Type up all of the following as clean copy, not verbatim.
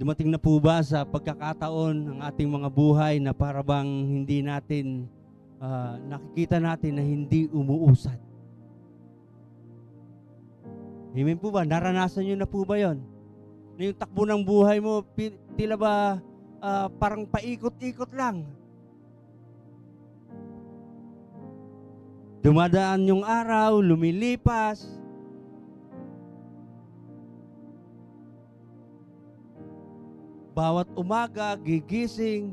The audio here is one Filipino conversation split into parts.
Dumating na po ba sa pagkakataon ng ating mga buhay na parabang hindi natin nakikita natin na hindi umuusad? Amen po ba? Naranasan nyo na po ba yon? Na yung takbo ng buhay mo, tila ba parang paikot-ikot lang? Dumadaan yung araw, lumilipas. Bawat umaga, gigising,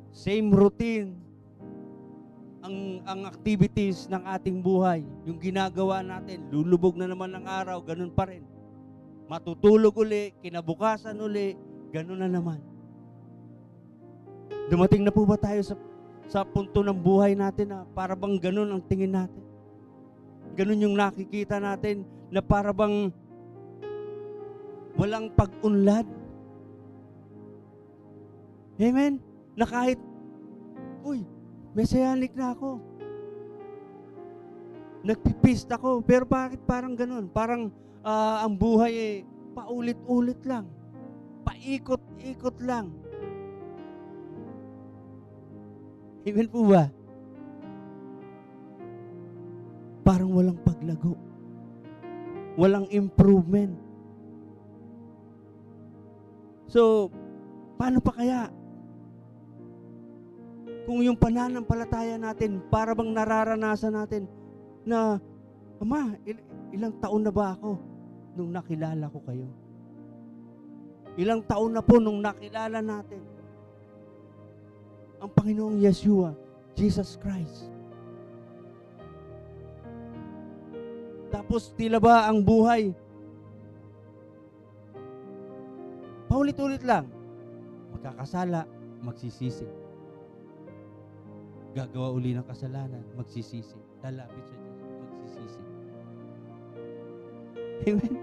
same routine. Ang activities ng ating buhay, yung ginagawa natin, lulubog na naman ng araw, ganun pa rin. Matutulog uli, kinabukasan uli, ganun na naman. Dumating na po ba tayo sa punto ng buhay natin na para bang ganun ang tingin natin? Ganun yung nakikita natin na para bang walang pag-unlad? Amen? Na kahit, messianic na ako. Nagpipist ako. Pero bakit parang ganun? Parang ang buhay paulit-ulit lang. Paikot-ikot lang. Amen po ba? Parang walang paglago. Walang improvement. So, paano pa kaya? Kung yung pananampalataya natin, para bang nararanasan natin na, Ama, ilang taon na ba ako nung nakilala ko kayo? Ilang taon na po nung nakilala natin ang Panginoong Yeshua, Jesus Christ. Tapos tila ba ang buhay paulit-ulit lang. Magkakasala, magsisisi. Gagawa uli ng kasalanan, magsisisi. Lalapit sa Diyos, magsisisi. Amen?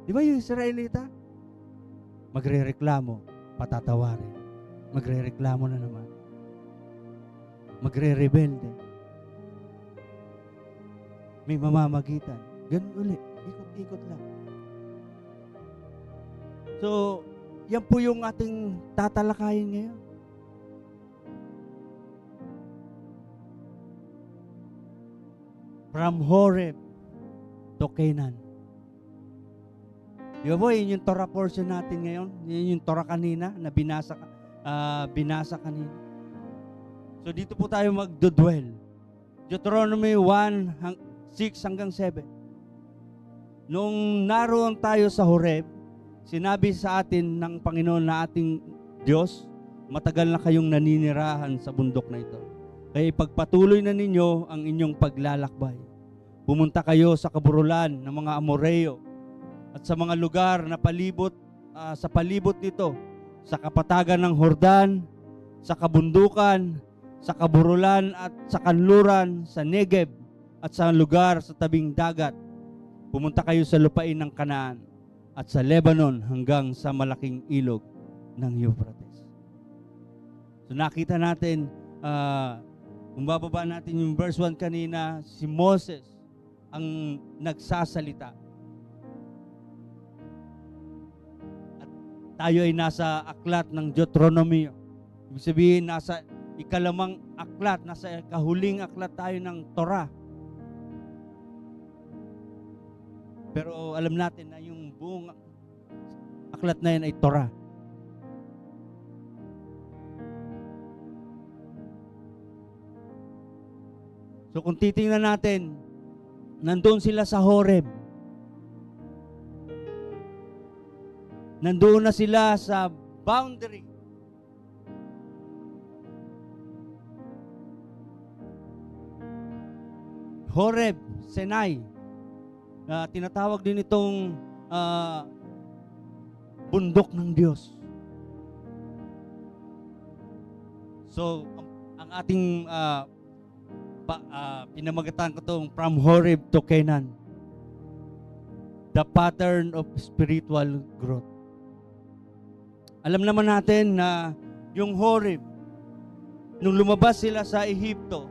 Di ba yung Israelita? Magre-reklamo, patatawarin. Magre-reklamo na naman. Magre-rebelde. May mamamagitan. Ganun uli. Ikot-ikot lang. So, yan po yung ating tatalakayin ngayon. From Horeb to Canaan. Di ba po, yun yung Torah portion natin ngayon? Yun yung Torah kanina na binasa kanina. So dito po tayo magdodwell. Deuteronomy 1:6 hanggang 7. Nung naroon tayo sa Horeb, sinabi sa atin ng Panginoon na ating Diyos, matagal na kayong naninirahan sa bundok na ito. Kaya ipagpatuloy na ninyo ang inyong paglalakbay. Pumunta kayo sa kaburulan ng mga Amoreo at sa mga lugar na sa palibot nito, sa kapatagan ng Hordan, sa kabundukan, sa kaburulan at sa kanluran, sa Negev at sa lugar sa tabing dagat. Pumunta kayo sa lupain ng Kanaan at sa Lebanon hanggang sa malaking ilog ng Euphrates. So nakita natin, kung bababa natin yung verse 1 kanina, si Moses ang nagsasalita. At tayo ay nasa aklat ng Deuteronomy. Ibig sabihin, nasa ikalamang aklat, nasa kahuling aklat tayo ng Torah. Pero alam natin na yung buong aklat na yan ay Torah. So kung titingnan natin, nandoon sila sa Horeb. Nandoon na sila sa boundary. Horeb, Sinai. Tinatawag din itong bundok ng Diyos. So, ang ating pinamagatan ko itong from Horeb to Canaan. The pattern of spiritual growth. Alam naman natin na yung Horeb, nung lumabas sila sa Ehipto,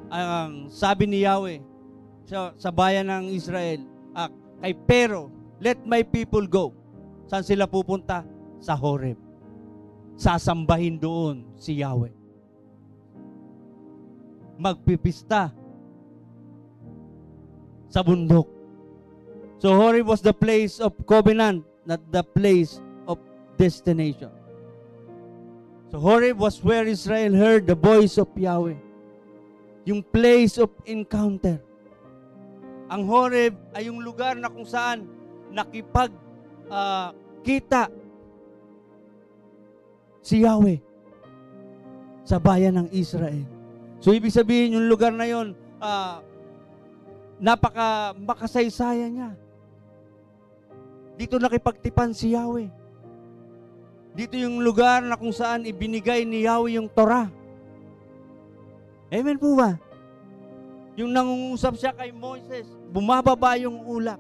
ang sabi ni Yahweh sa bayan ng Israel, kay Pero, let my people go. Saan sila pupunta? Sa Horeb. Sasambahin doon si Yahweh. Magpipista sa bundok. So Horeb was the place of covenant, not the place of destination. So Horeb was where Israel heard the voice of Yahweh. Yung place of encounter. Ang Horeb ay yung lugar na kung saan kita si Yahweh sa bayan ng Israel. So ibig sabihin yung lugar na yon, napaka makasaysayan niya. Dito nakipagtipan si Yahweh. Dito yung lugar na kung saan ibinigay ni Yahweh yung Torah. Amen po ba? Yung nangungusap siya kay Moses, bumababa yung ulap.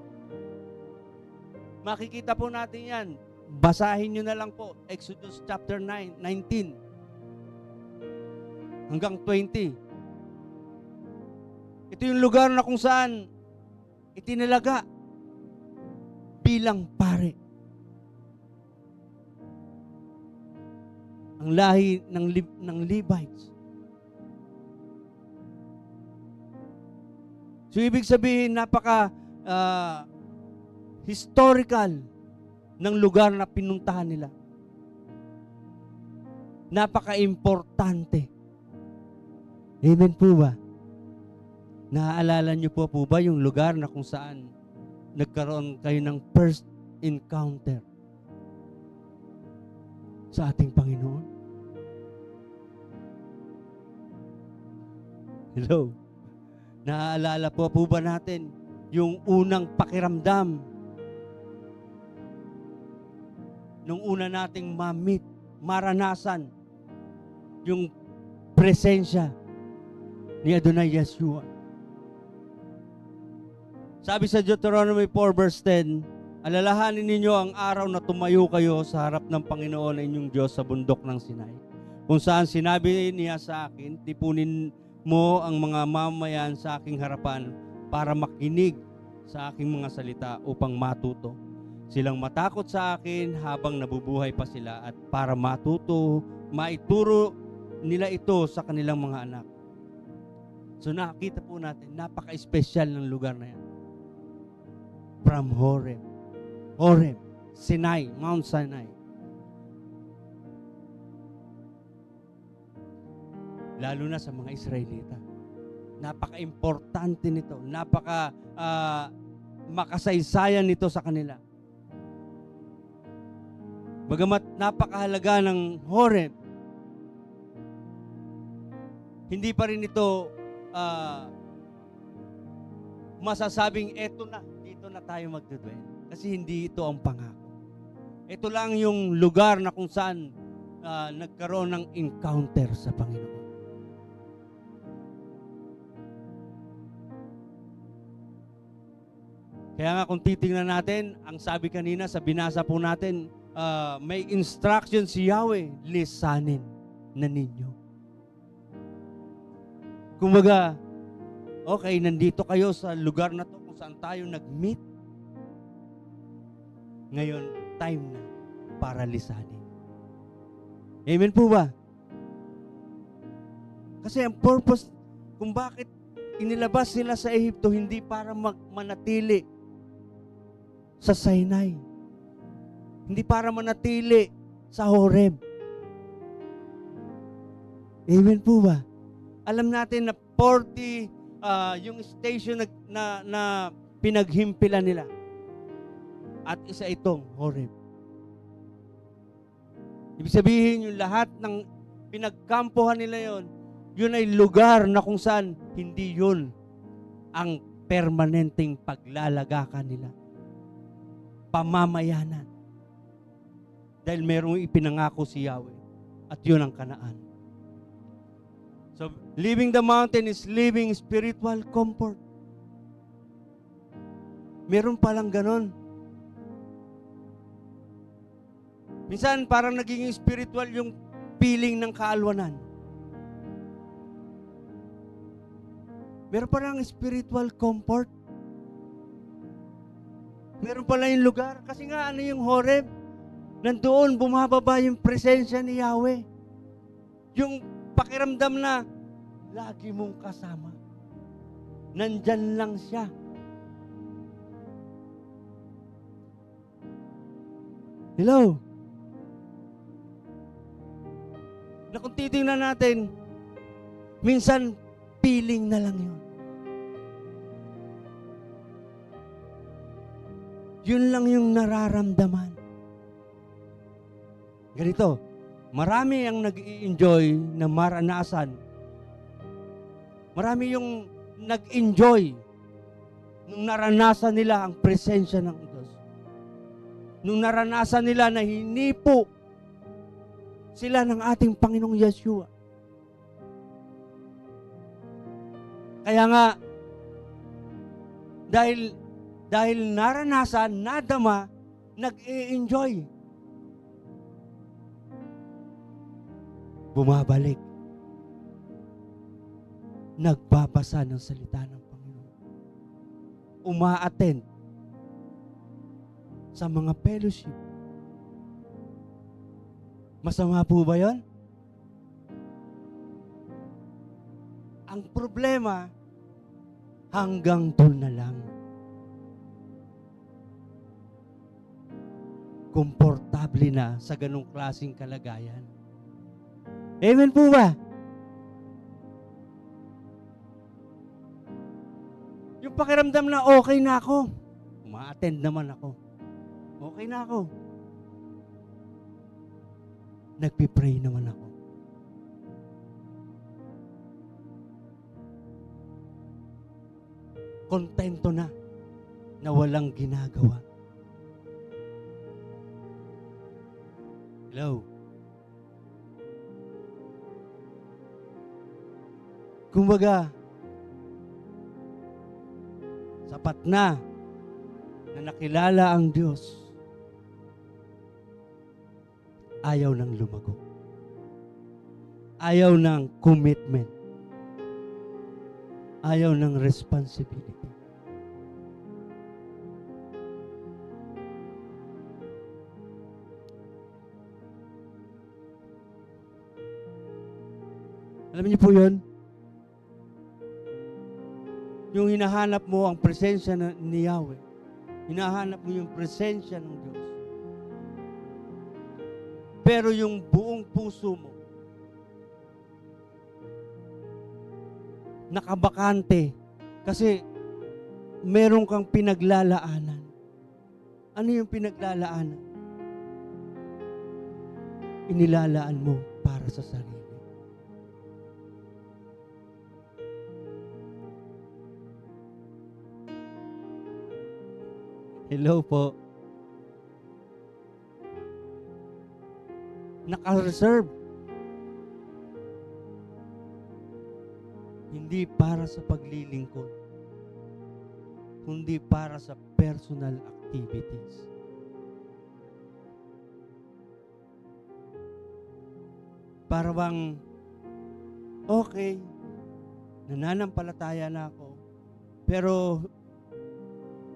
Makikita po natin yan. Basahin nyo na lang po, Exodus chapter 19 hanggang 20. Ito yung lugar na kung saan itinalaga bilang pare. Ang lahi ng Levites. So ibig sabihin, napaka historical ng lugar na pinuntahan nila. Napaka-importante. Amen po ba? Naaalala niyo po ba yung lugar na kung saan nagkaroon kayo ng first encounter sa ating Panginoon? Hello? Naaalala po ba natin yung unang pakiramdam nung una nating ma-meet, maranasan yung presensya ni Adonai Yeshua? Sabi sa Deuteronomy 4 verse 10, alalahanin ninyo ang araw na tumayo kayo sa harap ng Panginoon na inyong Diyos sa bundok ng Sinai, kung saan sinabi niya sa akin, tipunin mo ang mga mamayan sa aking harapan para makinig sa aking mga salita upang matuto silang matakot sa akin habang nabubuhay pa sila at para maituro nila ito sa kanilang mga anak. So nakakita po natin, napaka-espesyal ng lugar na yan. From Horeb, Sinai, Mount Sinai. Lalo na sa mga Israelita. Napaka-importante nito. Makasaysayan nito sa kanila. Bagamat napakahalaga ng Horeb, hindi pa rin ito masasabing eto na, dito na tayo magdudwell. Kasi hindi ito ang pangako. Ito lang yung lugar na kung saan nagkaroon ng encounter sa Panginoon. Kaya nga kung titingnan natin, ang sabi kanina sa binasa po natin, may instruction si Yahweh, lisanin na ninyo. Kumbaga, okay, nandito kayo sa lugar na to kung saan tayo nag-meet. Ngayon, time na para lisanin. Amen po ba? Kasi ang purpose kung bakit inilabas sila sa Ehipto, hindi para manatili sa Sinai. Hindi para manatili sa Horeb. Amen po ba? Alam natin na 40 yung station na pinaghimpilan nila. At isa itong Horeb. Ibig sabihin, yung lahat ng pinagkampuhan nila yun ay lugar na kung saan hindi yun ang permanenteng paglalagakan nila. Pamamayanan. Dahil merong ipinangako si Yahweh. At yun ang Kanaan. So, leaving the mountain is living spiritual comfort. Meron palang ganon. Minsan, parang naging spiritual yung feeling ng kaalwanan. Meron palang spiritual comfort. Meron pala yung lugar. Kasi nga, ano yung Horeb? Nandoon, bumababa yung presensya ni Yahweh. Yung pakiramdam na lagi mong kasama. Nandyan lang siya. Hello? Na kung titingnan natin, minsan, feeling na lang yun. Yun lang yung nararamdaman. Ganito, marami ang nag-i-enjoy na maranasan. Marami yung nag-enjoy nung naranasan nila ang presensya ng Diyos. Nung naranasan nila na hinipo sila ng ating Panginoong Yeshua. Kaya nga, dahil naranasan, nadama, nag-i-enjoy. Bumabalik. Nagbabasa ng salita ng Panginoon. Uma-attend sa mga fellowship. Masama po ba yun? Ang problema, hanggang doon na lang. Komportable na sa ganong klaseng kalagayan. Amen po ba? Yung pakiramdam na okay na ako, uma-attend naman ako. Okay na ako. Nagpipray naman ako. Kontento na walang ginagawa. Hello? Kumbaga, sapat na nakilala ang Diyos. Ayaw ng lumago. Ayaw ng commitment. Ayaw ng responsibility. Alam niyo po yun? Yung hinahanap mo ang presensya ni Yahweh. Hinahanap mo yung presensya ng Diyos. Pero yung buong puso mo, nakabakante kasi meron kang pinaglalaanan. Ano yung pinaglalaanan? Inilalaan mo para sa sarili. Hello po. Naka-reserve. Hindi para sa paglilingkod, kundi para sa personal activities. Para bang, okay, nananampalataya na ako, pero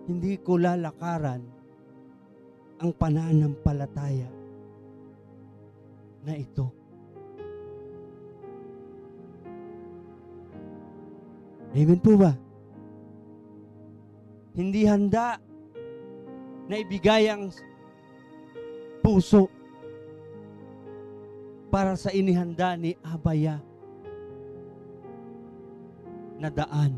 hindi ko lalakaran ang pananampalataya na ito. Amen po ba? Hindi handa na ibigay ang puso para sa inihanda ni Abaya na daan.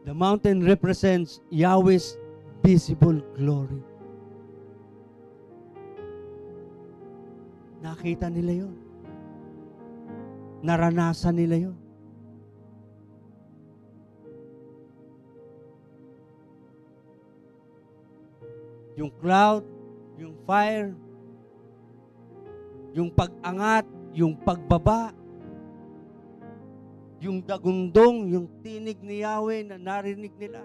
The mountain represents Yahweh's visible glory. Nakita nila yon. Naranasan nila yon. Yung cloud, yung fire, yung pag-angat, yung pagbaba, yung dagundong, yung tinig ni Yahweh na narinig nila.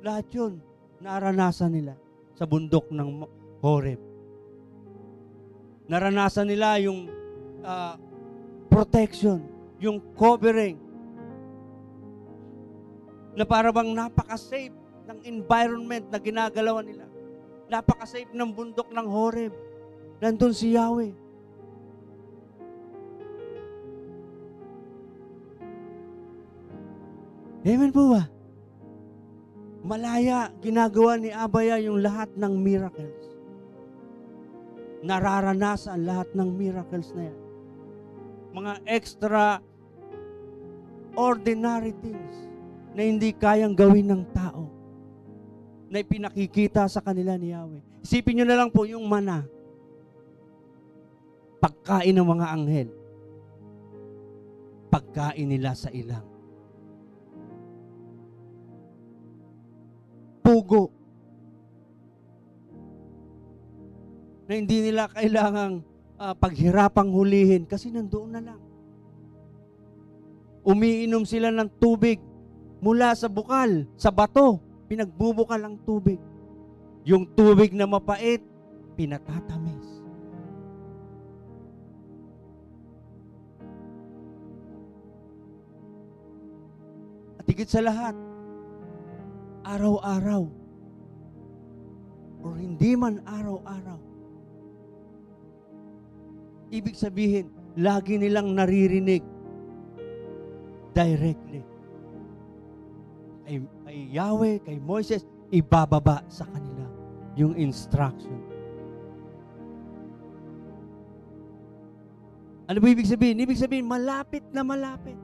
Lahat yun, naranasan nila sa bundok ng Horeb. Naranasan nila yung protection, yung covering, na para bang napaka-safe ng environment na ginagalawan nila. Napaka-safe ng bundok ng Horeb. Nandun si Yahweh. Amen po ba? Malaya, ginagawa ni Abaya yung lahat ng miracles. Nararanasan lahat ng miracles na yan. Mga extra ordinary things na hindi kayang gawin ng tao, na ipinakikita sa kanila ni Yahweh. Isipin nyo na lang po yung mana. Pagkain ng mga anghel. Pagkain nila sa ilang. Pugo. Na hindi nila kailangang paghirapang hulihin kasi nandoon na lang. Umiinom sila ng tubig mula sa bukal, sa bato. Pinagbubukal ang tubig. Yung tubig na mapait, pinatatamis. At higit sa lahat, araw-araw, or hindi man araw-araw, ibig sabihin, lagi nilang naririnig directly. Kay Yahweh, kay Moises, ibababa sa kanila yung instruction. Ano ba ibig sabihin? Ibig sabihin, malapit na malapit.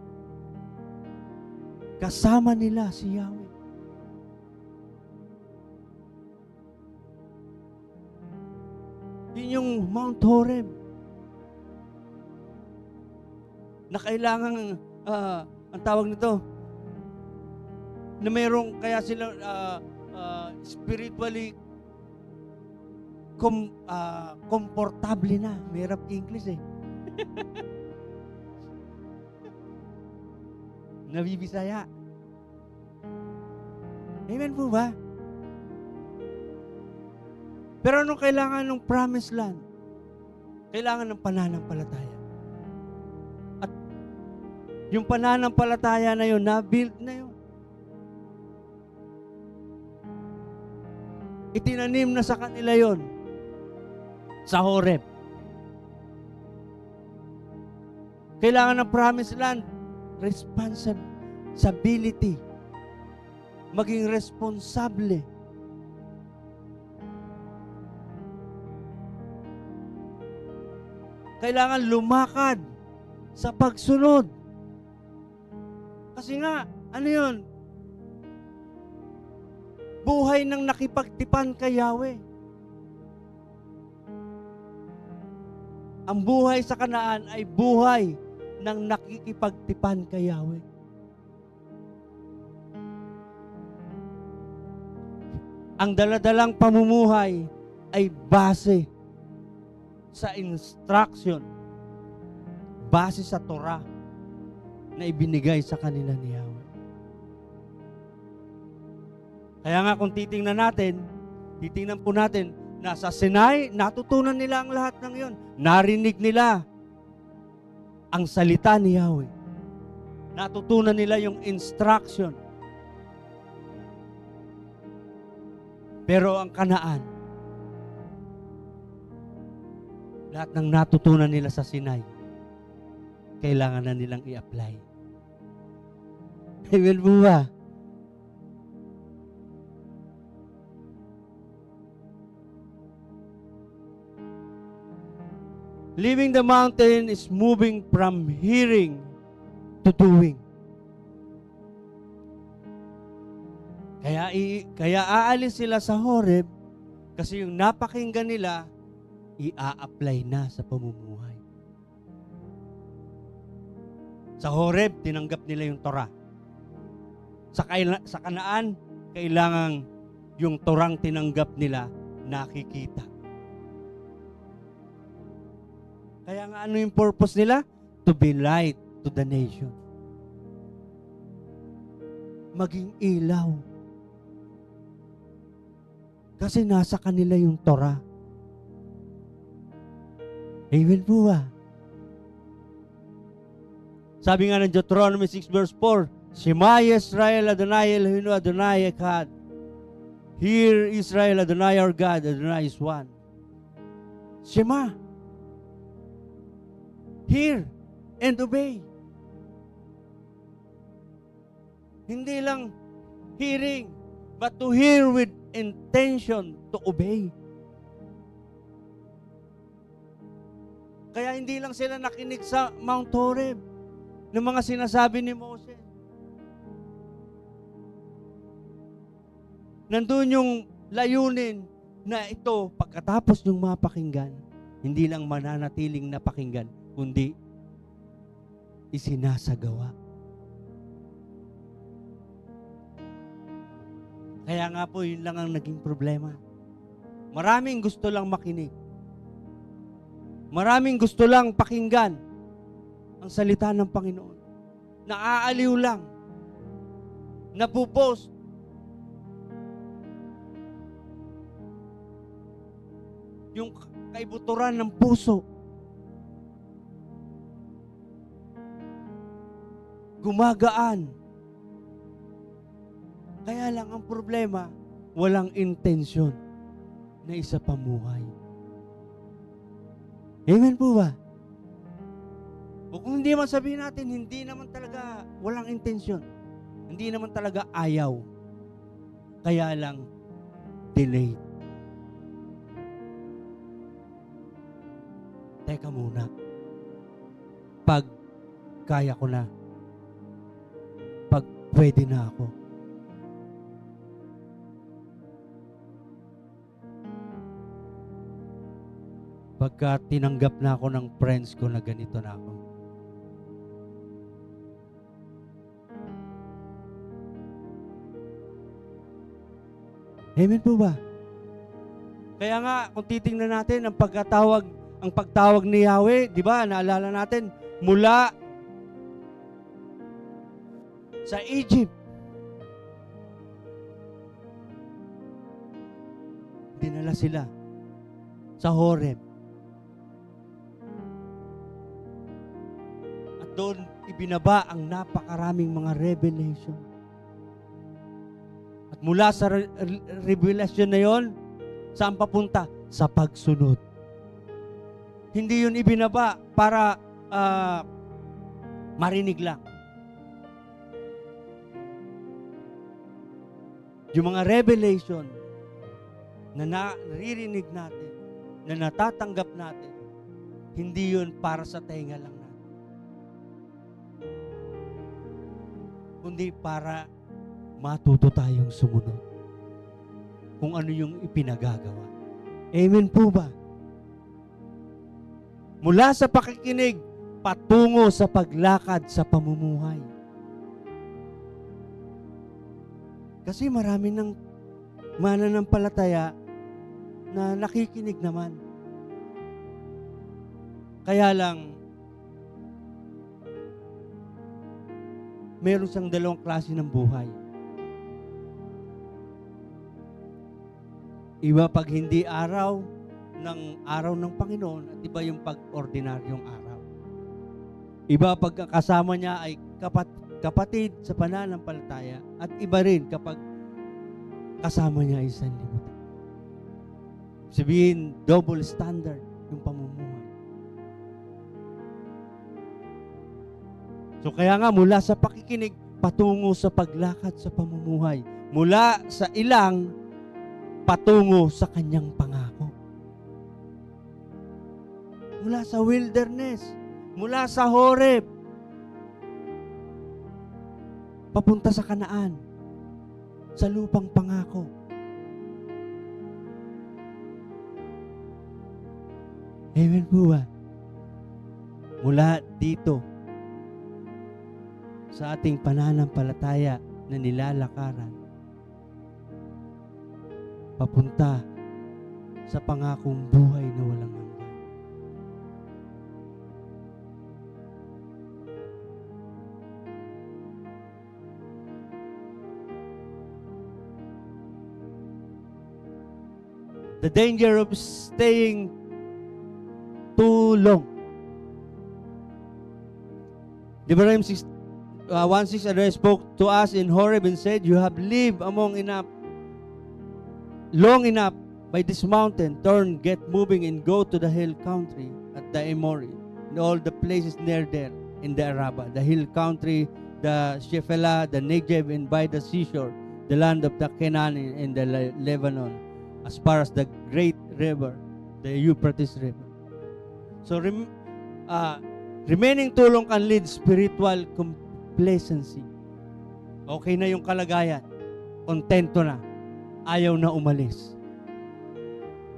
Kasama nila si Yahweh. Yun yung Mount Horeb. Na kailangan, ang tawag nito, na mayroong kaya sila spiritually komportable na. Mahirap English eh. Nabibisaya. Amen po ba? Pero anong kailangan ng promised land? Kailangan ng pananampalataya. At yung pananampalataya na yun, na-build na yun. Itinanim na sa kanila yon sa Horeb. Kailangan ng promised land, responsibility. Maging responsable. Kailangan lumakad sa pagsunod. Kasi nga, ano yun? Buhay ng nakipagtipan kay Yahweh. Ang buhay sa Kanaan ay buhay ng nakikipagtipan kay Yahweh. Ang daladalang pamumuhay ay base sa instruction, base sa Torah na ibinigay sa kanila ni Yahweh. Kaya nga kung titingnan po natin, nasa Sinai, natutunan nila ang lahat ng yon. Narinig nila ang salita ni Yahweh. Natutunan nila yung instruction. Pero ang Kanaan, lahat ng natutunan nila sa Sinai, kailangan na nilang i-apply. Amen po ba? Living the mountain is moving from hearing to doing. Kaya aalis sila sa Horeb kasi yung napakinggan nila, i-a-apply na sa pamumuhay. Sa Horeb, tinanggap nila yung Torah. Sa Kanaan, kailangan yung Torang tinanggap nila nakikita. Kaya nga ano yung purpose nila? To be light to the nation. Maging ilaw. Kasi nasa kanila yung Torah. Amen po ba? Sabi nga ng Deuteronomy 6 verse 4, Shema Yisrael Adonai Eloheinu Adonai Echad. Hear Israel Adonai our God, Adonai is one. Shema. Hear and obey. Hindi lang hearing, but to hear with intention to obey. Kaya hindi lang sila nakinig sa Mount Horeb ng mga sinasabi ni Moses. Nandun yung layunin na ito, pagkatapos yung mapakinggan, hindi lang mananatiling napakinggan, kundi isinasagawa. Kaya nga po, yun lang ang naging problema. Maraming gusto lang makinig. Maraming gusto lang pakinggan ang salita ng Panginoon. Naaaliw lang. Napupost. Yung kaibuturan ng puso. Gumagaan. Kaya lang ang problema, walang intensyon na isa pamuhay. Amen po ba? O kung hindi man sabihin natin, hindi naman talaga walang intensyon. Hindi naman talaga ayaw. Kaya lang, delayed. Teka muna. Pag kaya ko na. Pag pwede na ako. Pagka tinanggap na ako ng friends ko na ganito na ako. Amen po ba? Kaya nga, kung titingnan natin ang pagtawag ni Yahweh, di ba, naalala natin, mula sa Egypt, dinala sila sa Horeb. Doon ibinaba ang napakaraming mga revelation. At mula sa revelation na yon, saan papunta? Sa pagsunod. Hindi yun ibinaba para marinig lang. Yung mga revelation na naririnig natin, na natatanggap natin, hindi yun para sa tenga lang natin. Kundi para matuto tayong sumunod kung ano yung ipinagagawa. Amen po ba? Mula sa pakikinig, patungo sa paglakad sa pamumuhay. Kasi marami ng mananampalataya na nakikinig naman. Kaya lang, meron siyang dalawang klase ng buhay. Iba pag hindi araw ng Panginoon at iba yung pag ordinaryong araw. Iba pag kasama niya ay kapatid sa pananampalataya at iba rin kapag kasama niya ay sanlibutan. Sabihin, double standard yung pamumuhay. So kaya nga mula sa pakikinig, patungo sa paglakad sa pamumuhay. Mula sa ilang, patungo sa kanyang pangako. Mula sa wilderness, mula sa Horeb, papunta sa Kanaan, sa lupang pangako. Amen po ba? Mula dito, sa ating pananampalataya na nilalakaran, papunta sa pangakong buhay na walang hanggan. The danger of staying too long. Deuteronomy 1:6, and I spoke to us in Horeb and said, you have lived long enough by this mountain. Turn, get moving, and go to the hill country at the Amori, and all the places near there in the Araba, the hill country, the Shephelah, the Negev, and by the seashore, the land of the Canaan and the Lebanon, as far as the great river, the Euphrates River. So, remaining tulong can lead spiritual complacency. Okay na yung kalagayan. Kontento na. Ayaw na umalis.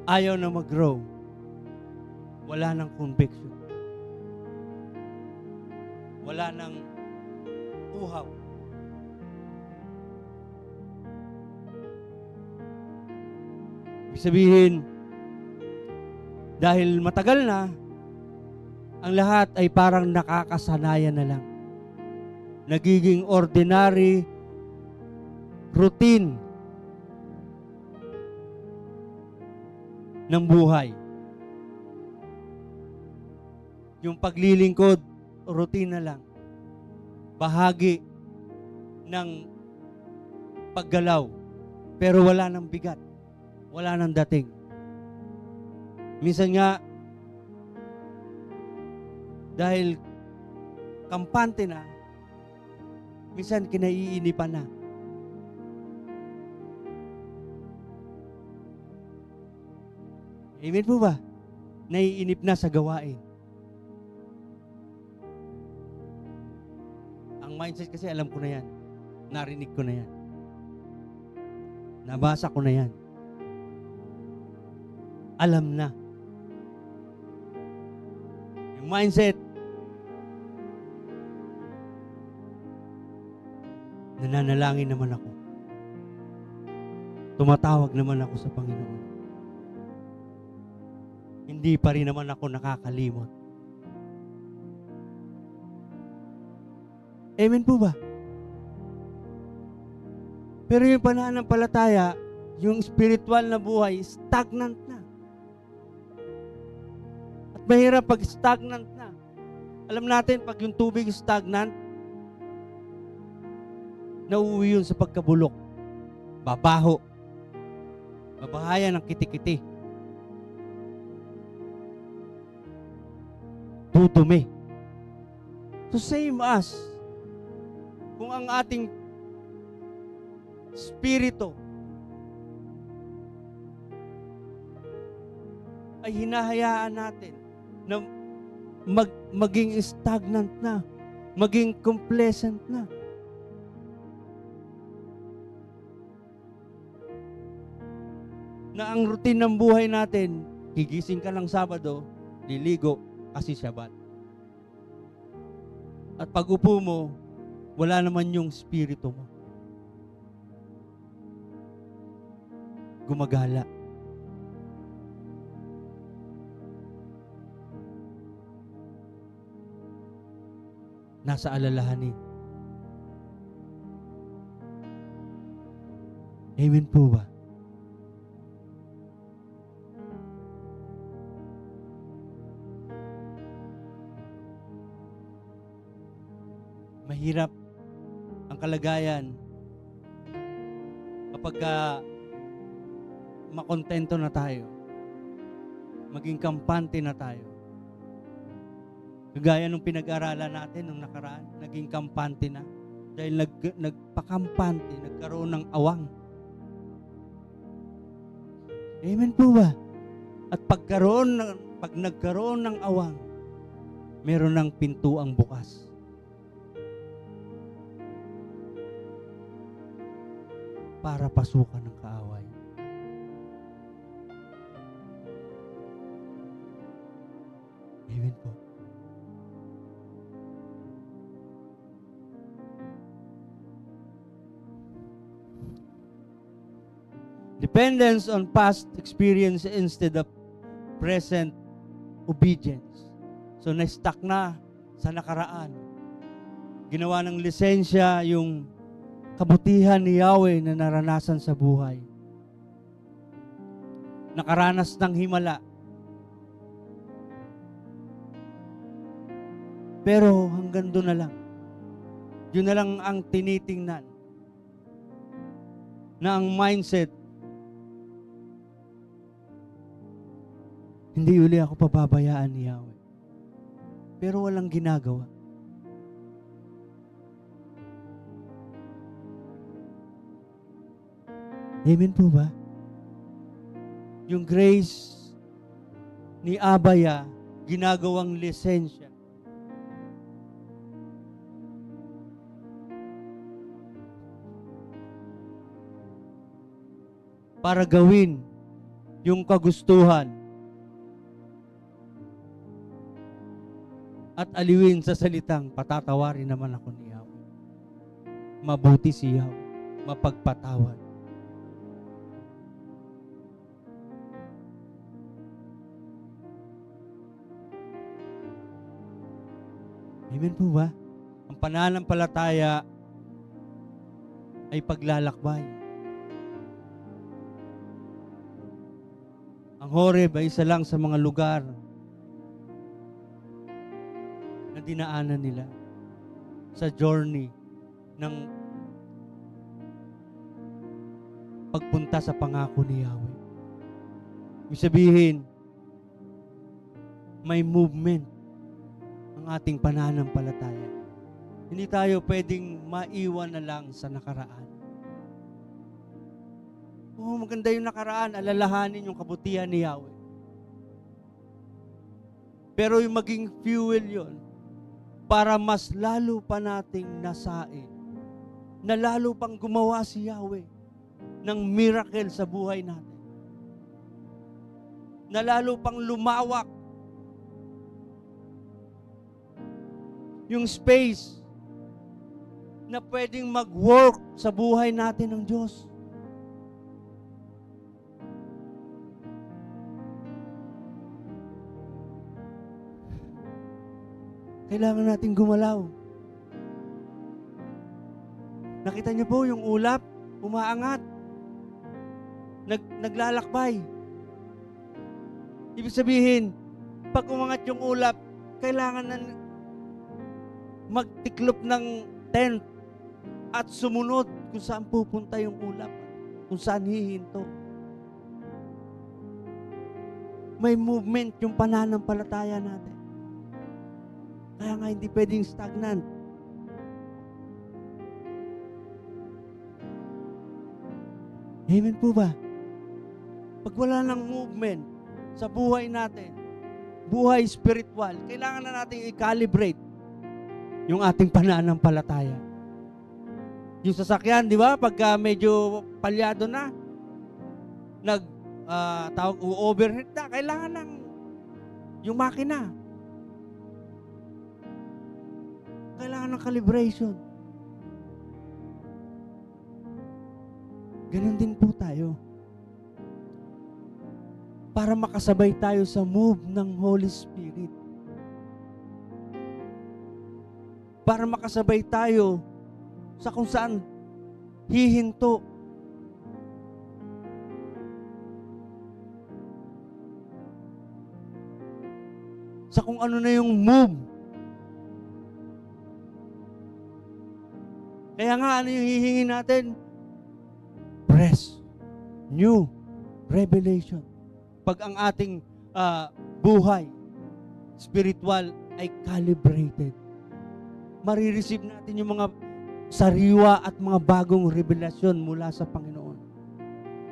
Ayaw na mag-grow. Wala nang conviction. Wala nang uhaw. Ibig sabihin, dahil matagal na, ang lahat ay parang nakakasanayan na lang. Nagiging ordinary routine ng buhay. Yung paglilingkod, routine na lang. Bahagi ng paggalaw. Pero wala nang bigat. Wala nang dating. Minsan nga, dahil kampante na, minsan kinaiinipan na. Amen po ba? Naiinip na sa gawain. Ang mindset kasi alam ko na yan. Narinig ko na yan. Nabasa ko na yan. Alam na. Yung mindset, nananalangin naman ako. Tumatawag naman ako sa Panginoon. Hindi pa rin naman ako nakakalimot. Amen po ba? Pero yung pananampalataya, yung spiritual na buhay, stagnant na. At mahirap pag stagnant na. Alam natin, pag yung tubig stagnant, nauuwi yun sa pagkabulok. Babaho. Babahayan ng kitikiti. Dudumi. So same as, kung ang ating spirito ay hinahayaan natin na maging stagnant na, maging complacent na. Na ang routine ng buhay natin, gigising ka ng Sabado, liligo kasi Shabbat. At pag upo mo, wala naman yung spirito mo. Gumagala. Nasa alalahanin. Amen po ba? Mahirap ang kalagayan kapag makontento na tayo, maging kampante na tayo. Kagaya nung pinag-aralan natin nung nakaraan, naging kampante na dahil nagpakampante, nagkaroon ng awang. Amen po ba? At pag nagkaroon ng awang, meron ng pintuang bukas. Para pasukan ng kaaway. Amen po. Dependence on past experience instead of present obedience. So, na-stuck na sa nakaraan. Ginawa ng lisensya yung kabutihan ni Yahweh na naranasan sa buhay. Nakaranas ng himala. Pero hanggang doon na lang. Yun na lang ang tinitingnan. Na ang mindset, hindi uli ako pababayaan ni Yahweh. Pero walang ginagawa. Amen po ba? Yung grace ni Abaya, ginagawang lisensya. Para gawin yung kagustuhan at aliwin sa salitang, patatawarin naman ako ni Yahweh. Mabuti si Yahweh, mapagpatawad. Amen po ba? Ang pananampalataya ay paglalakbay. Ang Horeb ay isa lang sa mga lugar na dinaanan nila sa journey ng pagpunta sa pangako ni Yahweh. Ibig sabihin, may movement ang ating pananampalataya. Hindi tayo pwedeng maiwan na lang sa nakaraan. Oo, maganda yung nakaraan, alalahanin yung kabutihan ni Yahweh. Pero yung maging fuel yon para mas lalo pa nating nasain, na lalo pang gumawa si Yahweh ng miracle sa buhay natin. Na lalo pang lumawak yung space na pwedeng mag-work sa buhay natin ng Diyos. Kailangan natin gumalaw. Nakita niyo po yung ulap, umaangat. Naglalakbay. Ibig sabihin, pag umangat yung ulap, kailangan na magtiklop ng tent at sumunod kung saan pupunta yung ulap, kung saan hihinto. May movement yung pananampalataya natin. Kaya nga hindi pwedeng stagnant. Amen po ba? Pag wala ng movement sa buhay natin, buhay spiritual, kailangan na natin i-calibrate yung ating pananampalataya. Yung sasakyan, di ba? Pagka medyo palyado na, overheat na, kailangan ng yung makina. Kailangan ng calibration. Ganon din po tayo. Para makasabay tayo sa move ng Holy Spirit. Para makasabay tayo sa kung saan hihinto. Sa kung ano na yung move. Kaya nga, ano yung hihingin natin? Fresh, new, revelation. Pag ang ating buhay, spiritual, ay calibrated, marireceive natin yung mga sariwa at mga bagong revelasyon mula sa Panginoon.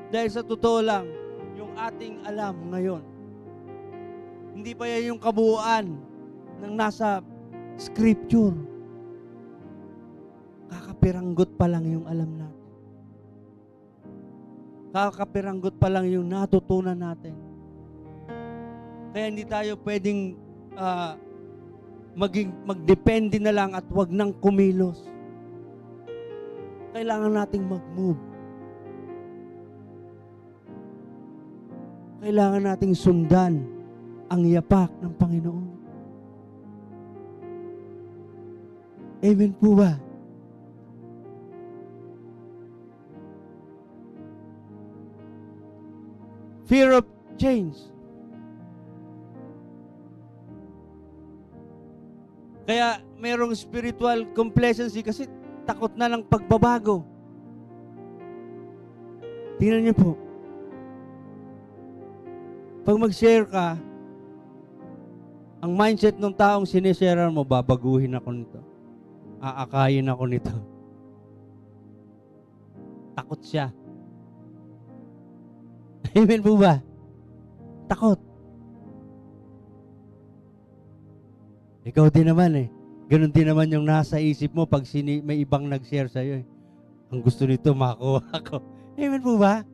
Dahil sa totoo lang, yung ating alam ngayon, hindi pa yan yung kabuuan ng nasa scripture. Kakapiranggot pa lang yung alam natin. Kakapiranggot pa lang yung natutunan natin. Kaya hindi tayo pwedeng magdepende na lang at wag nang kumilos. Kailangan nating mag-move. Kailangan nating sundan ang yapak ng Panginoon. Amen po ba? Fear of change. Kaya mayroong spiritual complacency kasi takot na ng pagbabago. Tingnan niyo po. Pag mag-share ka, ang mindset ng taong sinishare mo, babaguhin ako nito. Aakayin ako nito. Takot siya. Amen po ba? Takot. Ikaw din naman eh. Ganon din naman yung nasa isip mo pag may ibang nag-share sa'yo eh. Ang gusto nito, makuha ako. Amen po ba?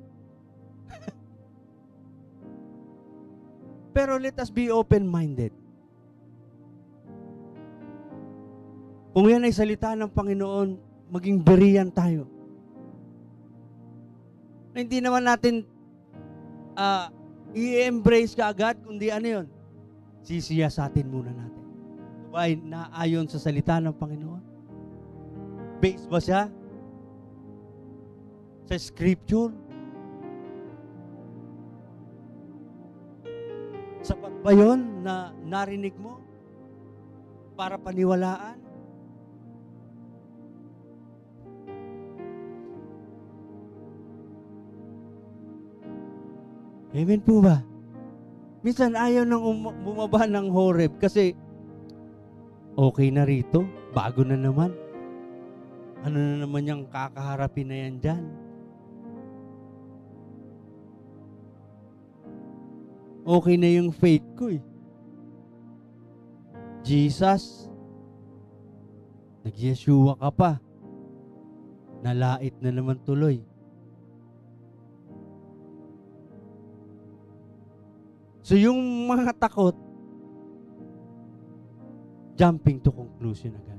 Pero let us be open-minded. Kung yan ay salita ng Panginoon, maging beriyan tayo. Na hindi naman natin i-embrace ka agad, kundi ano yun? Sisiyasatin muna natin. Ito ba ay naayon sa salita ng Panginoon? Base ba siya sa scripture? Sapat ba yun na narinig mo para paniwalaan? Amen po ba? Minsan ayaw nang bumaba ng Horeb kasi okay na rito, bago na naman. Ano na naman yung kakaharapin na yan dyan? Okay na yung faith ko eh. Jesus, nag-Yeshua ka pa. Nalait na naman tuloy. So yung mga takot, jumping to conclusion agad.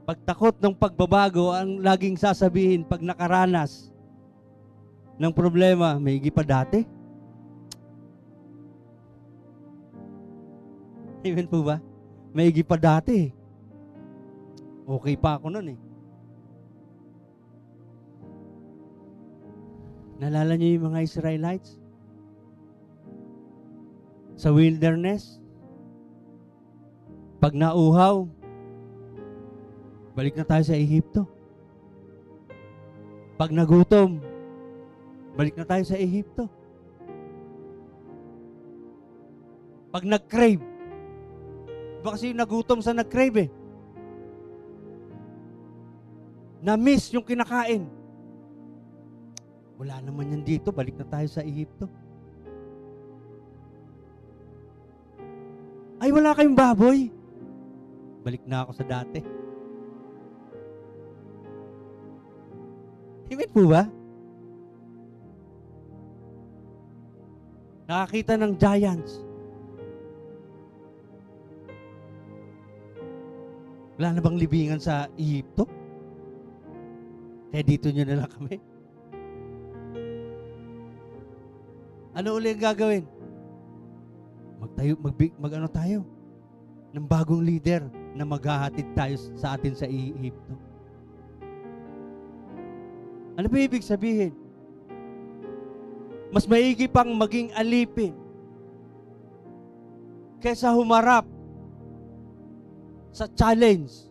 Pagtakot ng pagbabago, ang laging sasabihin pag nakaranas ng problema, may higi pa dati. Amen po ba? May higi pa dati. Okay pa ako nun eh. Nalala niyo yung mga Israelites? Sa wilderness? Pag nauhaw, balik na tayo sa Ehipto. Pag nagutom, balik na tayo sa Ehipto. Pag nag-crave, iba kasi yung nagutom sa nag-crave eh. Na-miss yung kinakain. Wala naman yan dito, balik na tayo sa Ehipto. Ay, wala kayong baboy. Balik na ako sa dati. Amen po ba? Nakakita ng giants. Wala na bang libingan sa Ehipto? Kaya dito nyo na lang kami. Ano uli ang gagawin? Mag-ano tayo? Ng bagong leader na maghahatid tayo sa atin sa Ehipto. Ano ba ibig sabihin? Mas maigi pang maging alipin kaysa humarap sa challenge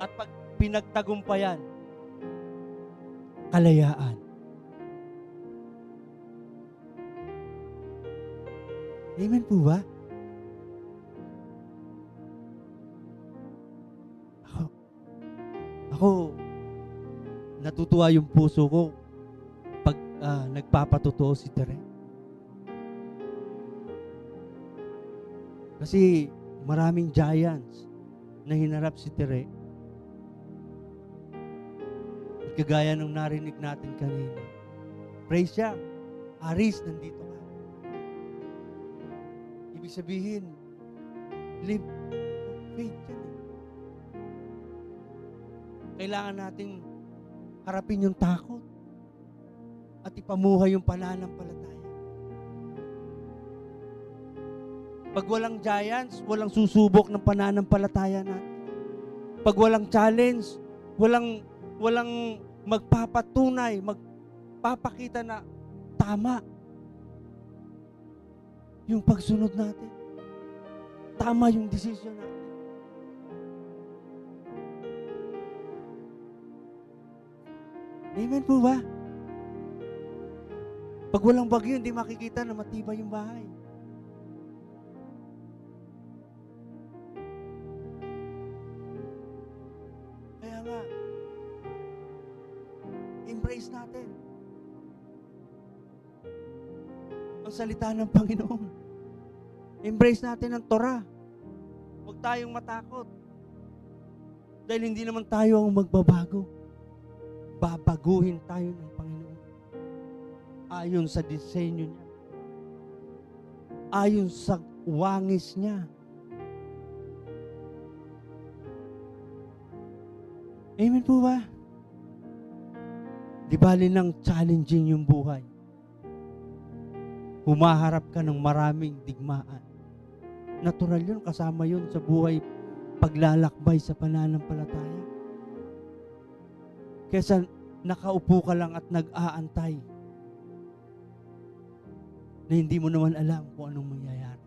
at pag pinagtagumpayan, kalayaan. Amen po ba? Ako, natutuwa yung puso ko pag nagpapatotoo si Tere. Kasi maraming giants na hinarap si Tere. At kagaya nung narinig natin kanina, praise siya, Aris, nandito ka. Ibig sabihin, live faith yan. Kailangan nating harapin yung takot at ipamuhay yung pananampalataya. Pag walang giants, walang susubok ng pananampalataya natin. Pag walang challenge, walang magpapatunay, nagpapakita na tama yung pagsunod natin. Tama yung desisyon natin. Amen po ba? Pag walang bagyo, hindi makikita na matibay yung bahay. Kaya nga, embrace natin ang salita ng Panginoon. Embrace natin ang Torah. Huwag tayong matakot. Dahil hindi naman tayo ang magbabago. Babaguhin tayo ng Panginoon. Ayon sa disenyo niya. Ayon sa wangis niya. Amen po ba? Di bali nang challenging yung buhay. Humaharap ka ng maraming digmaan. Natural yun, kasama yun sa buhay paglalakbay sa pananampalataya. Kesa nakaupo ka lang at nag-aantay na hindi mo naman alam kung anong mangyayari.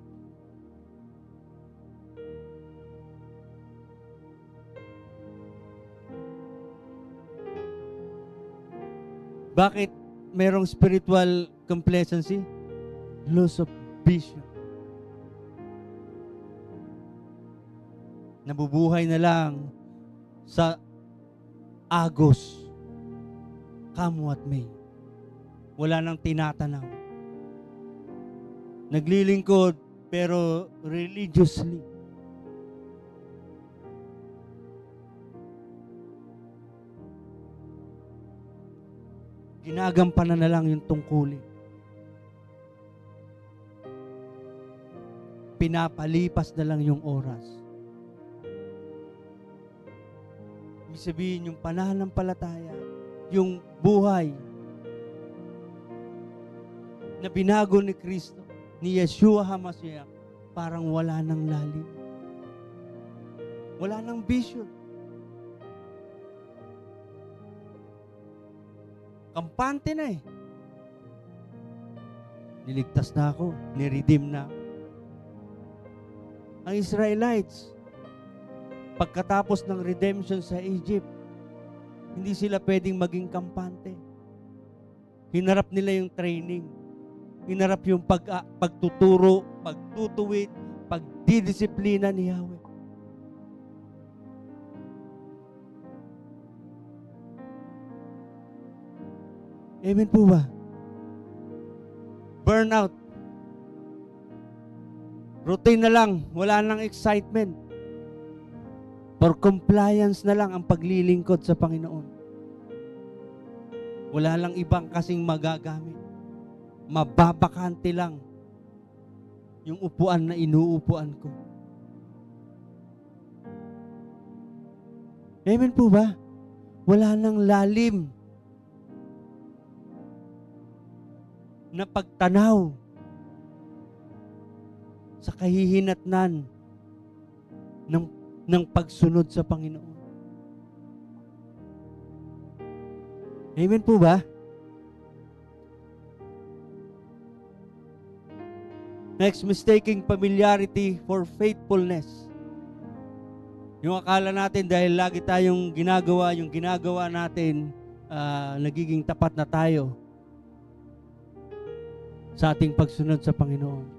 Bakit merong spiritual complacency? Loss of vision. Nabubuhay na lang sa agos, come what may. Wala nang tinatanaw. Naglilingkod pero religiously. Ginagampanan na lang yung tungkulin. Pinapalipas na lang yung oras. Ibig sabihin yung pananampalataya, yung buhay na binago ni Kristo, ni Yeshua HaMashiach, parang wala nang lalim. Wala nang vision. Kampante na eh. Niligtas na ako, niredeem na ako. Ang Israelites, pagkatapos ng redemption sa Egypt, hindi sila pwedeng maging kampante. Hinarap nila yung training. Hinarap yung pagtuturo, pagtutuwid, pagdidisiplina ni Yahweh. Amen po ba? Burnout. Routine na lang, wala nang excitement. For compliance na lang ang paglilingkod sa Panginoon. Wala lang ibang kasing magagamit. Mababakante lang yung upuan na inuupuan ko. Amen po ba? Wala nang lalim na pagtanaw sa kahihinatnan ng pagsunod sa Panginoon. Amen po ba? Next, mistaking familiarity for faithfulness. Yung akala natin dahil lagi tayong ginagawa, yung ginagawa natin, nagiging tapat na tayo sa ating pagsunod sa Panginoon.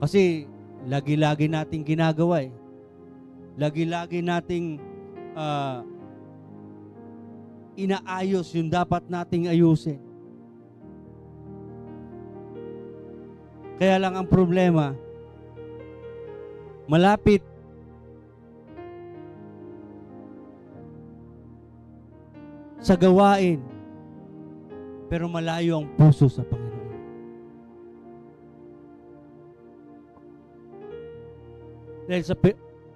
Kasi lagi-lagi nating ginagawa eh. Lagi-lagi nating inaayos yung dapat nating ayusin. Kaya lang ang problema, malapit sa gawain, pero malayo ang puso sa Panginoon. Dahil sa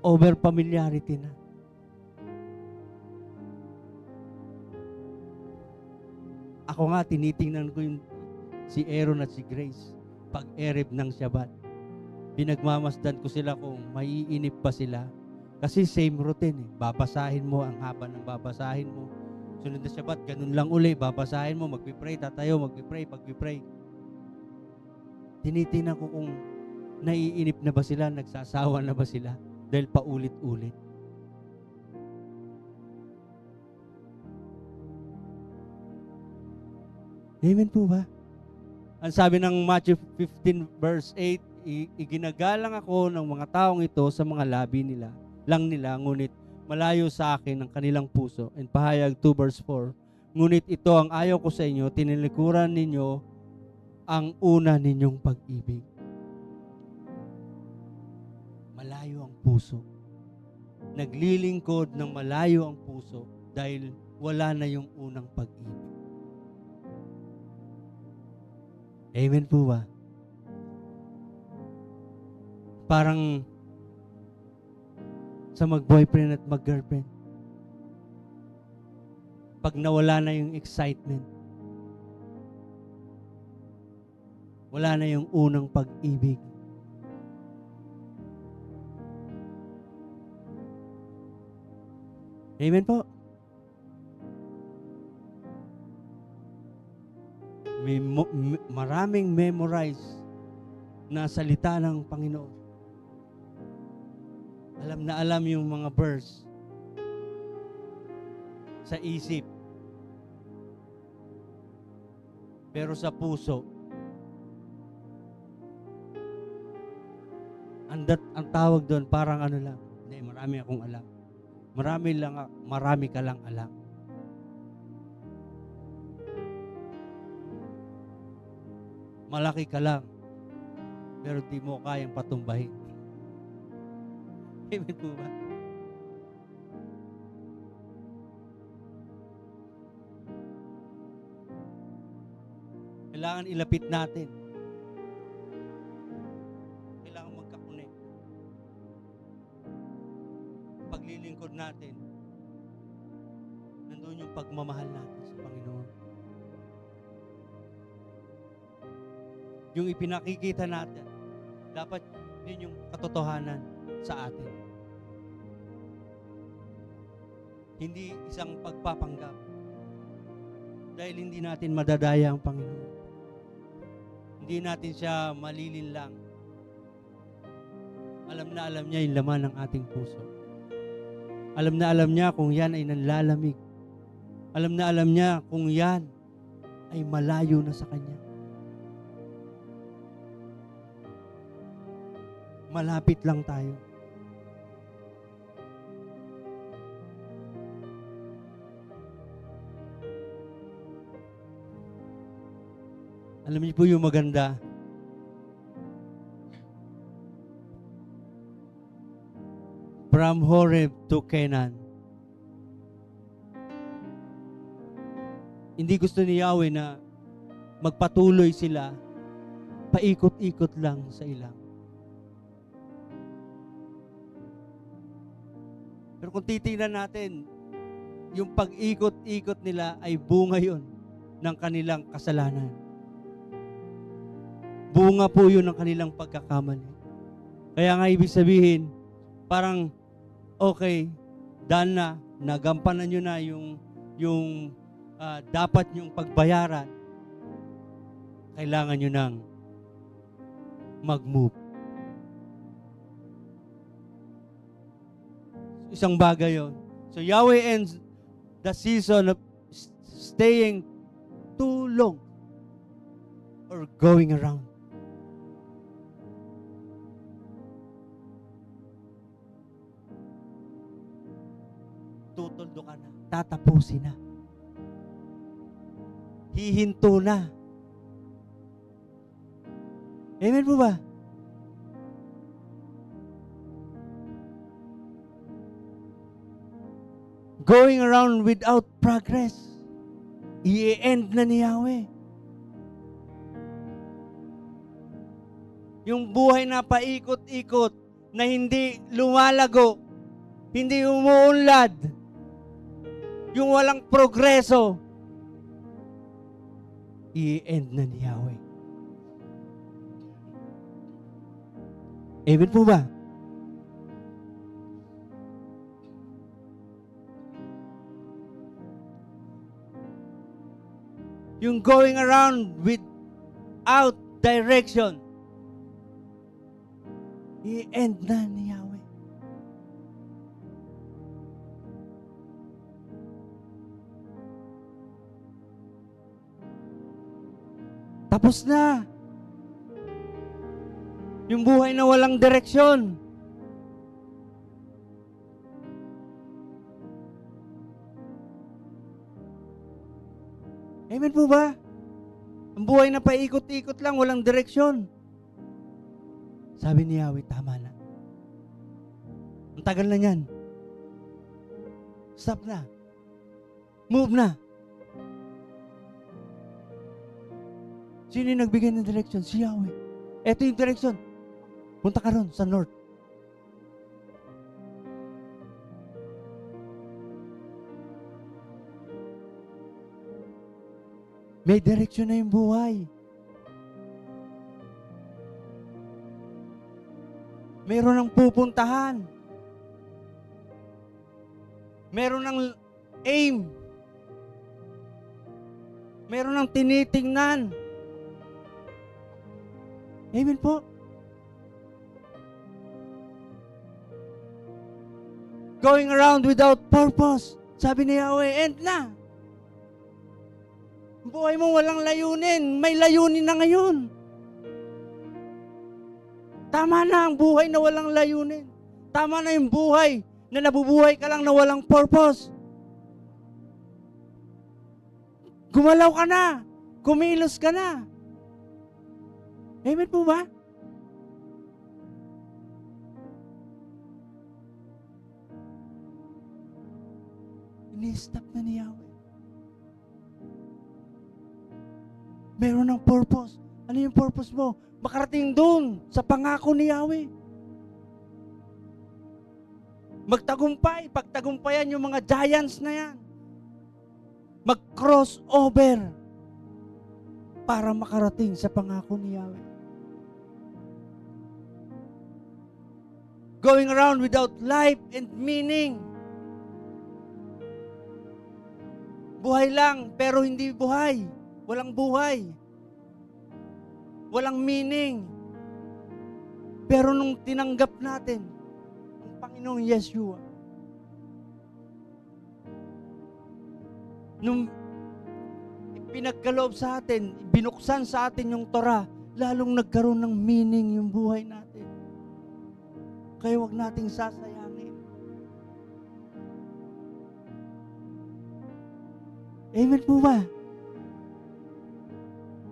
over-familiarity na. Ako nga, tinitingnan ko yung si Aaron at si Grace pag-ereb ng Shabbat. Pinagmamasdan ko sila kung maiinip pa sila. Kasi same routine eh. Babasahin mo ang haba ng babasahin mo. Sunod na Shabbat, ganun lang uli, babasahin mo, magpipray, tatayo, pagpipray. Tinitingnan ko kung naiinip na ba sila, nagsasawa na ba sila, dahil paulit-ulit. Amen po ba? Ang sabi ng Matthew 15 verse 8, iginagalang ako ng mga taong ito sa mga labi nila, ngunit malayo sa akin ang kanilang puso. And Pahayag 2 verse 4, ngunit ito ang ayaw ko sa inyo, tinilikuran ninyo ang una ninyong pag-ibig. Malayo ang puso. Naglilingkod ng malayo ang puso dahil wala na yung unang pag-ibig. Amen po ba? Parang sa mag-boyfriend at mag-girlfriend. Pag nawala na yung excitement, wala na yung unang pag-ibig. Amen po. May maraming memorize na salita ng Panginoon. Alam na alam yung mga verse sa isip. Pero sa puso, ang tawag doon parang ano lang. Hindi, marami akong alam. Marami ka lang alam. Malaki ka lang, pero di mo kayang patumbahin. Amen po ba? Kailangan ilapit natin. Kailangan magkakunik. Paglilingkod natin, nandun yung pagmamahal natin sa Panginoon. Yung ipinakikita natin, dapat yun yung katotohanan sa atin. Hindi isang pagpapanggap. Dahil hindi natin madadaya ang Panginoon. Hindi natin siya malilinlang. Alam na alam niya yung laman ng ating puso. Alam na alam niya kung yan ay nanlalamig. Alam na alam niya kung yan ay malayo na sa Kanya. Malapit lang tayo. Alam niyo po yung maganda. From Horeb to Canaan. Hindi gusto ni Yahweh na magpatuloy sila, paikot-ikot lang sa ilang. Pero kung titingnan natin, yung pag-ikot-ikot nila ay bunga yun ng kanilang kasalanan. Bunga po yun ng kanilang pagkakamali. Kaya nga ibig sabihin, parang okay, done na, nagampanan nyo na yung dapat nyong pagbayaran. Kailangan nyo nang mag-move. Isang bagay yun. So Yahweh ends the season of staying too long or going around. Tutuldo ka na. Tatapusin na. Hihinto na. Amen po ba? Going around without progress. I-end na ni Yahweh. Yung buhay na paikot-ikot, na hindi lumalago, hindi umuunlad, yung walang progreso, i-end na ni Yahweh. Amen po ba? yung going around without direction, i-end na ni Yahweh. Tapos na. Yung buhay na walang direksyon. Amen po ba? Ang buhay na paikot-ikot lang, walang direksyon. Sabi ni Yahweh, tama na. Ang tagal na yan. Stop na. Move na. Sino yung nagbigay ng direction? Si Yahweh. Ito yung direction. Punta ka ron sa north. May direksyon na yung buhay. Meron ng pupuntahan. Meron ng aim. Meron ng tinitingnan. Amen po. Going around without purpose. Sabi ni Yahweh, end na. Buhay mo walang layunin. May layunin na ngayon. Tama na ang buhay na walang layunin. Tama na yung buhay na nabubuhay ka lang na walang purpose. Gumalaw ka na. Kumilos ka na. Amen po ba? Ini-stop na ni Yahweh. Meron ng purpose. Ano yung purpose mo? Makarating doon sa pangako ni Yahweh. Magtagumpay. Pagtagumpayan yung mga giants na yan. Mag-cross over para makarating sa pangako ni Yahweh. Going around without life and meaning. Buhay lang, pero hindi buhay. Walang buhay. Walang meaning. Pero nung tinanggap natin ang Panginoong Yeshua, nung pinagkaloob sa atin, binuksan sa atin yung Torah, lalong nagkaroon ng meaning yung buhay natin. Kaya wag nating sasayangin. Amen po ba?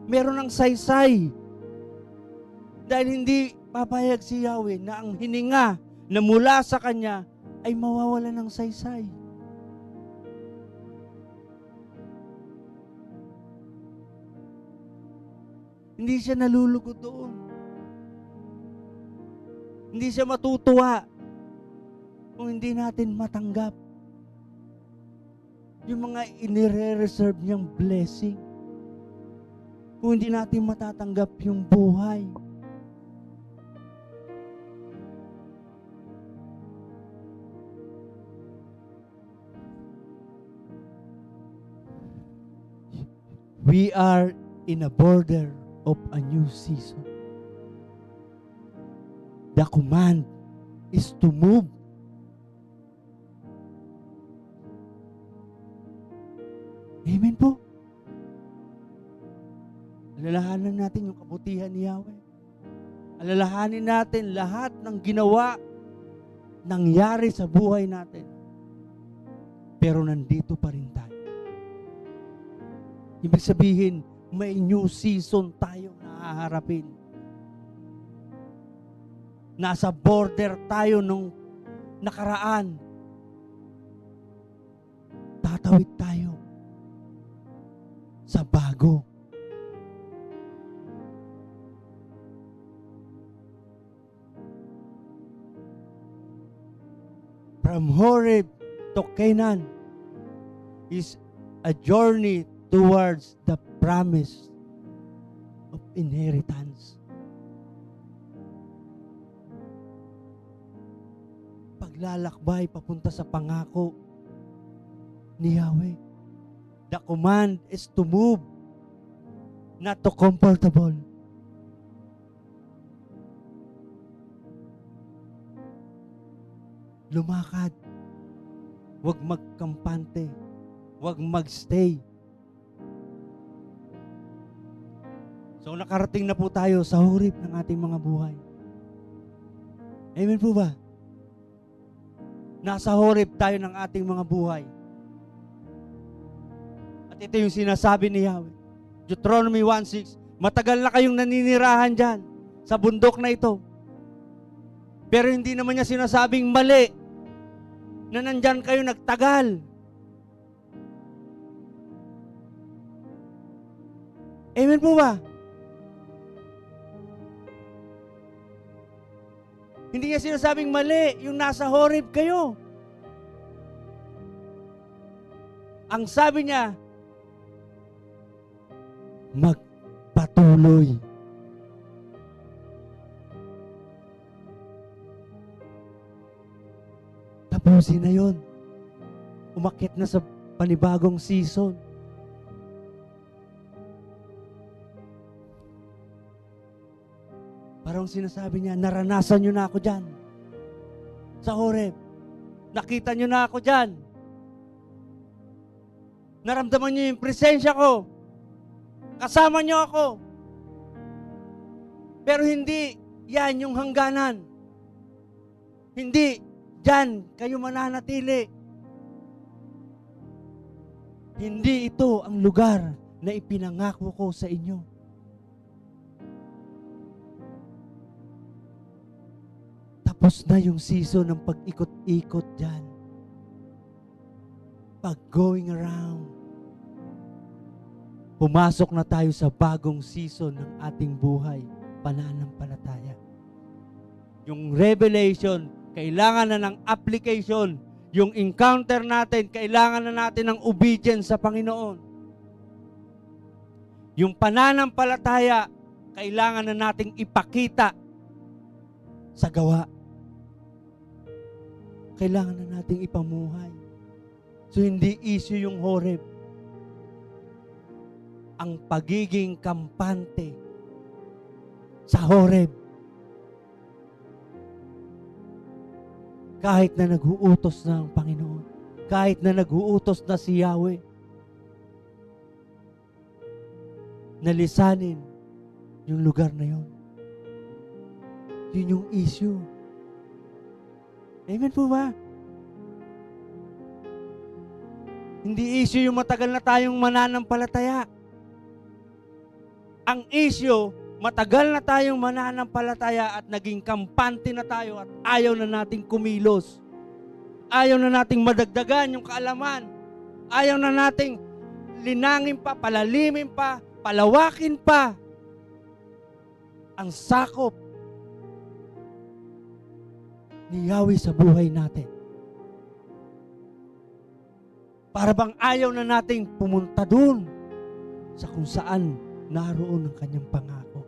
Meron ng saysay. Dahil hindi papayag si Yahweh na ang hininga na mula sa Kanya ay mawawala ng saysay. Hindi siya nalulugod doon. Hindi siya matutuwa kung hindi natin matanggap yung mga inire-reserve niyang blessing. Kung hindi natin matatanggap yung buhay. We are in a border of a new season. The command is to move. Amen po. Alalahanin natin yung kabutihan ni Yahweh. Alalahanin natin lahat ng ginawa, nangyari sa buhay natin. Pero nandito pa rin tayo. Ibig sabihin, may new season tayong nahaharapin. Nasa border tayo nung nakaraan. Tatawid tayo sa bago. From Horeb to Canaan is a journey towards the promise of inheritance. Paglalakbay papunta sa pangako ni Yahweh. The command is to move. not to comfortable. Lumakad. Huwag magkampante. Huwag magstay. So nakarating na po tayo sa hurip ng ating mga buhay. Amen po ba? Nasa hurip tayo ng ating mga buhay. At ito yung sinasabi ni Yahweh. Deuteronomy 1:6, matagal na kayong naninirahan dyan sa bundok na ito. Pero hindi naman niya sinasabing mali na nandyan kayo nagtagal. Amen po ba? Hindi niya sinasabing mali yung nasa Horeb kayo. Ang sabi niya, magpatuloy. Tapusin na yun. Umakyat na sa panibagong season. Parang sinasabi niya, naranasan nyo na ako dyan. Sa Horeb. Nakita nyo na ako dyan. Naramdaman nyo yung presensya ko. Kasama nyo ako. Pero hindi yan yung hangganan. Hindi dyan kayo mananatili. Hindi ito ang lugar na ipinangako ko sa inyo. Tapos na yung season ng pag-ikot-ikot dyan. Pag-going around. Pumasok na tayo sa bagong season ng ating buhay, pananampalataya. Yung revelation, kailangan na ng application. Yung encounter natin, kailangan na natin ng obedience sa Panginoon. Yung pananampalataya, kailangan na nating ipakita sa gawa. Kailangan na nating ipamuhay. So, hindi issue yung Horeb. Ang pagiging kampante sa Horeb. Kahit na nag-uutos na ang Panginoon. Kahit na nag-uutos na si Yahweh. Nalisanin yung lugar na yun. Yun yung issue. Amen po ba? Hindi issue yung matagal na tayong mananampalataya. Ang issue, matagal na tayong mananampalataya at naging kampante na tayo at ayaw na nating kumilos. Ayaw na nating madagdagan yung kaalaman. Ayaw na nating linangin pa, palalimin pa, palawakin pa ang sakop ni Yahweh sa buhay natin. Para bang ayaw na nating pumunta dun sa kung saan naroon ang kanyang pangako.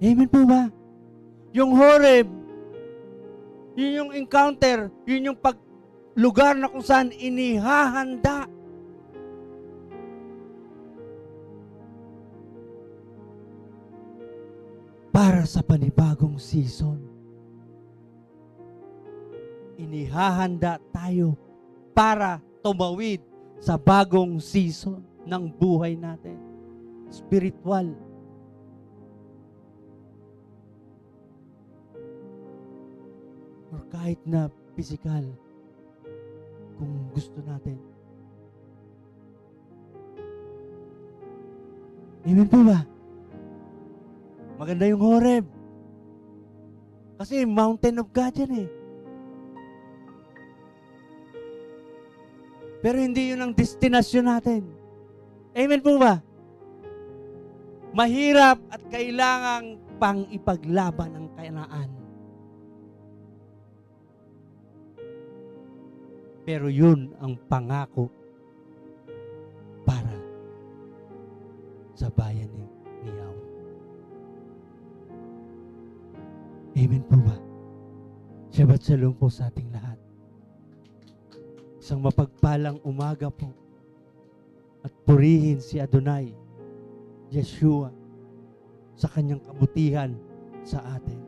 Amen po ba? Yung Horeb, yun yung encounter, yun yung lugar na kung saan inihahanda para sa panibagong season. Inihahanda tayo para tumawid sa bagong season ng buhay natin. Spiritual. Or kahit na physical, kung gusto natin. Amen po ba? Maganda yung Horeb. Kasi mountain of God yan eh. Pero hindi yun ang destinasyon natin. Amen po ba? Mahirap at kailangang pang ipaglaban ang Kanaan. Pero yun ang pangako para sa bayan ni Yahweh. Amen po ba? Shabbat shalom po sa ating lahat. Isang mapagpalang umaga po at purihin si Adonai, Yeshua, sa kanyang kabutihan sa atin.